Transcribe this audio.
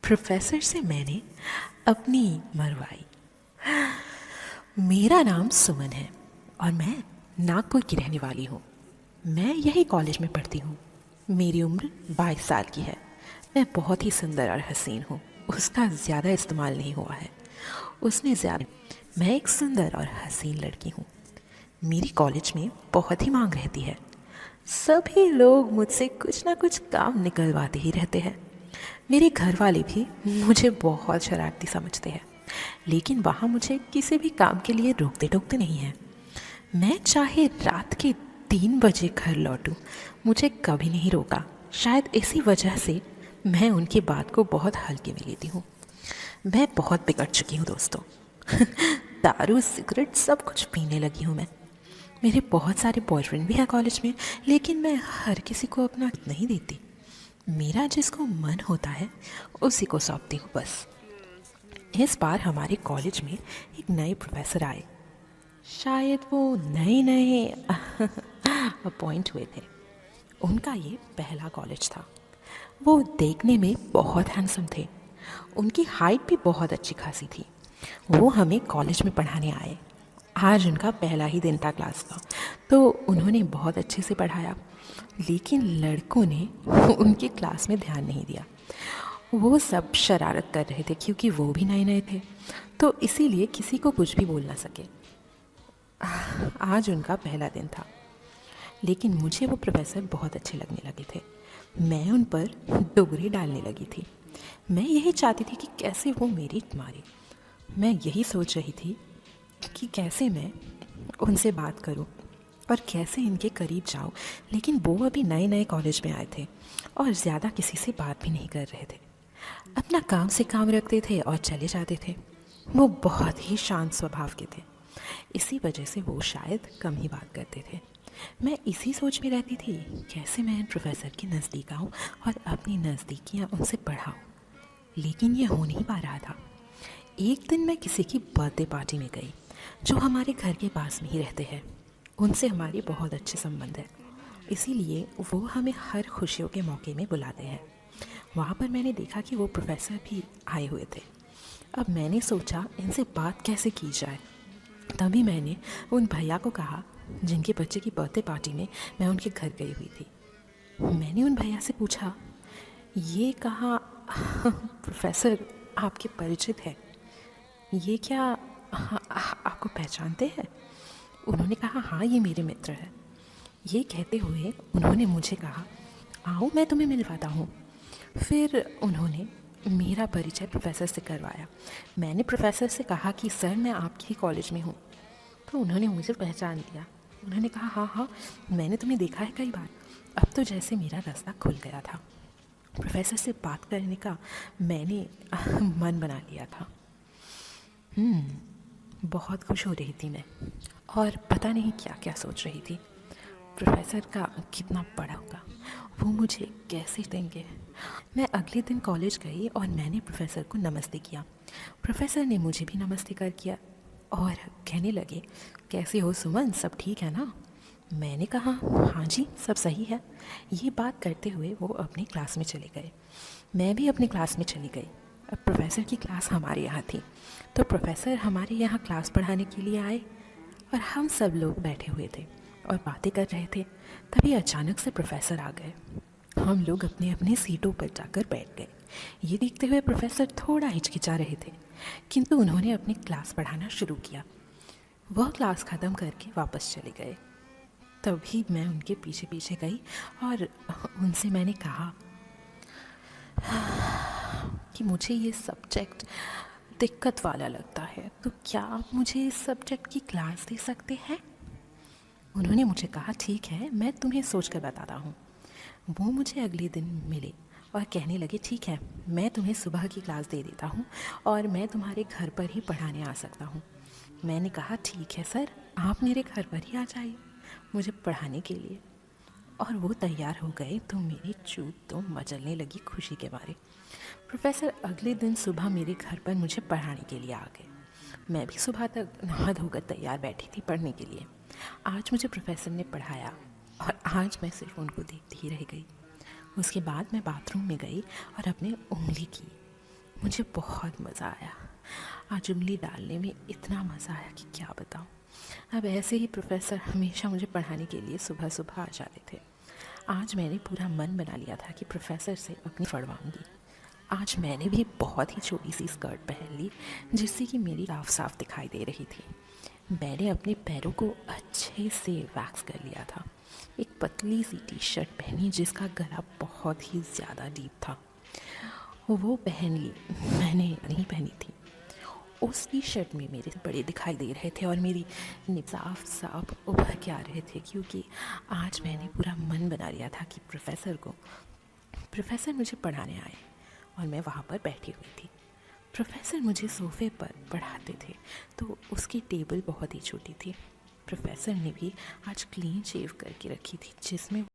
Professor से मैंने अपनी मरवाई। मेरा नाम सुमन है और मैं नागपुर की रहने वाली हूँ। मैं यही कॉलेज में पढ़ती हूँ। मेरी उम्र 22 साल की है। मैं बहुत ही सुंदर और हसीन हूँ। उसका ज़्यादा इस्तेमाल नहीं हुआ है, उसने ज़्यादा। मैं एक सुंदर और हसीन लड़की हूँ। मेरी कॉलेज में बहुत ही मांग रहती है। सभी लोग मुझसे कुछ ना कुछ काम निकलवाते ही रहते हैं। मेरे घर वाले भी मुझे बहुत शरारती समझते हैं, लेकिन वहाँ मुझे किसी भी काम के लिए रोकते टोकते नहीं हैं। मैं चाहे रात के 3 बजे घर लौटूं, मुझे कभी नहीं रोका। शायद इसी वजह से मैं उनकी बात को बहुत हल्के में लेती हूँ। मैं बहुत बिगड़ चुकी हूँ दोस्तों। दारू सिगरेट सब कुछ पीने लगी हूँ मैं। मेरे बहुत सारे बॉयफ्रेंड भी हैं कॉलेज में, लेकिन मैं हर किसी को अपना नहीं देती। मेरा जिसको मन होता है उसी को सौंपती हूँ बस। इस बार हमारे कॉलेज में एक नए प्रोफेसर आए। शायद वो नए नए अपॉइंट हुए थे। उनका ये पहला कॉलेज था। वो देखने में बहुत हैंडसम थे। उनकी हाइट भी बहुत अच्छी खासी थी। वो हमें कॉलेज में पढ़ाने आए। आज उनका पहला ही दिन था क्लास का, तो उन्होंने बहुत अच्छे से पढ़ाया। लेकिन लड़कों ने उनकी क्लास में ध्यान नहीं दिया। वो सब शरारत कर रहे थे क्योंकि वो भी नए नए थे, तो इसीलिए किसी को कुछ भी बोल ना सके। आज उनका पहला दिन था, लेकिन मुझे वो प्रोफेसर बहुत अच्छे लगने लगे थे। मैं उन पर डोगरी डालने लगी थी। मैं यही चाहती थी कि कैसे वो मेरी मारे। मैं यही सोच रही थी कि कैसे मैं उनसे बात करूं और कैसे इनके करीब जाऊं। लेकिन वो अभी नए नए कॉलेज में आए थे और ज़्यादा किसी से बात भी नहीं कर रहे थे। अपना काम से काम रखते थे और चले जाते थे। वो बहुत ही शांत स्वभाव के थे। इसी वजह से वो शायद कम ही बात करते थे। मैं इसी सोच में रहती थी कैसे मैं प्रोफेसर के नज़दीक आऊँ और अपनी नज़दीकियाँ उनसे बढ़ाऊँ, लेकिन ये हो नहीं पा रहा था। एक दिन मैं किसी की बर्थडे पार्टी में गई, जो हमारे घर के पास में ही रहते हैं। उनसे हमारी बहुत अच्छे संबंध है, इसीलिए वो हमें हर खुशियों के मौके में बुलाते हैं। वहाँ पर मैंने देखा कि वो प्रोफेसर भी आए हुए थे। अब मैंने सोचा इनसे बात कैसे की जाए। तभी मैंने उन भैया को कहा जिनके बच्चे की बर्थडे पार्टी में मैं उनके घर गई हुई थी। मैंने उन भैया से पूछा, ये कहाँ प्रोफेसर आपके परिचित है? ये क्या आपको पहचानते हैं? उन्होंने कहा, हाँ ये मेरे मित्र हैं। ये कहते हुए उन्होंने मुझे कहा, आओ मैं तुम्हें मिलवाता हूँ। फिर उन्होंने मेरा परिचय प्रोफेसर से करवाया। मैंने प्रोफेसर से कहा कि सर मैं आपके ही कॉलेज में हूँ। तो उन्होंने मुझे पहचान लिया। उन्होंने कहा, हाँ हाँ मैंने तुम्हें देखा है कई बार। अब तो जैसे मेरा रास्ता खुल गया था। प्रोफेसर से बात करने का मैंने मन बना लिया था। बहुत खुश हो रही थी मैं, और पता नहीं क्या क्या सोच रही थी। प्रोफेसर का कितना बड़ा होगा, वो मुझे कैसे देंगे। मैं अगले दिन कॉलेज गई और मैंने प्रोफेसर को नमस्ते किया। प्रोफेसर ने मुझे भी नमस्ते कर किया और कहने लगे, कैसे हो सुमन, सब ठीक है ना? मैंने कहा, हाँ जी सब सही है। ये बात करते हुए वो अपनी क्लास में चले गए। मैं भी अपनी क्लास में चली गई। अब प्रोफेसर की क्लास हमारे यहाँ थी, तो प्रोफेसर हमारे यहाँ क्लास पढ़ाने के लिए आए और हम सब लोग बैठे हुए थे और बातें कर रहे थे। तभी अचानक से प्रोफेसर आ गए। हम लोग अपने अपने सीटों पर जाकर बैठ गए। ये देखते हुए प्रोफेसर थोड़ा हिचकिचा रहे थे, किंतु उन्होंने अपनी क्लास पढ़ाना शुरू किया। वह क्लास ख़त्म करके वापस चले गए। तभी मैं उनके पीछे पीछे गई और उनसे मैंने कहा कि मुझे ये सब्जेक्ट दिक्कत वाला लगता है, तो क्या आप मुझे इस सब्जेक्ट की क्लास दे सकते हैं? उन्होंने मुझे कहा, ठीक है मैं तुम्हें सोच कर बताता हूँ। वो मुझे अगले दिन मिले और कहने लगे, ठीक है मैं तुम्हें सुबह की क्लास दे देता हूँ और मैं तुम्हारे घर पर ही पढ़ाने आ सकता हूँ। मैंने कहा, ठीक है सर आप मेरे घर पर ही आ जाइए मुझे पढ़ाने के लिए। और वो तैयार हो गए तो मेरी चूत तो मचलने लगी खुशी के मारे। प्रोफेसर अगले दिन सुबह मेरे घर पर मुझे पढ़ाने के लिए आ गए। मैं भी सुबह तक नहा धोकर तैयार बैठी थी पढ़ने के लिए। आज मुझे प्रोफेसर ने पढ़ाया और आज मैं सिर्फ उनको देखती ही रह गई। उसके बाद मैं बाथरूम में गई और अपने उंगली की। मुझे बहुत मज़ा आया। आज उंगली डालने में इतना मज़ा आया कि क्या बताऊँ। अब ऐसे ही प्रोफेसर हमेशा मुझे पढ़ाने के लिए सुबह सुबह आ जाते थे। आज मैंने पूरा मन बना लिया था कि प्रोफेसर से अपनी फड़वाऊँगी। आज मैंने भी बहुत ही छोटी सी स्कर्ट पहन ली जिससे कि मेरी साफ साफ दिखाई दे रही थी। मैंने अपने पैरों को अच्छे से वैक्स कर लिया था। एक पतली सी टी शर्ट पहनी जिसका गला बहुत ही ज़्यादा डीप था, वो पहन ली। मैंने नहीं पहनी थी। उस टी शर्ट में मेरे बड़े दिखाई दे रहे थे और मेरी निब साफ साफ उभर के आ रहे थे, क्योंकि आज मैंने पूरा मन बना लिया था कि प्रोफेसर मुझे पढ़ाने आए और मैं वहाँ पर बैठी हुई थी। प्रोफेसर मुझे सोफ़े पर पढ़ाते थे तो उसकी टेबल बहुत ही छोटी थी। प्रोफेसर ने भी आज क्लीन शेव करके रखी थी जिसमें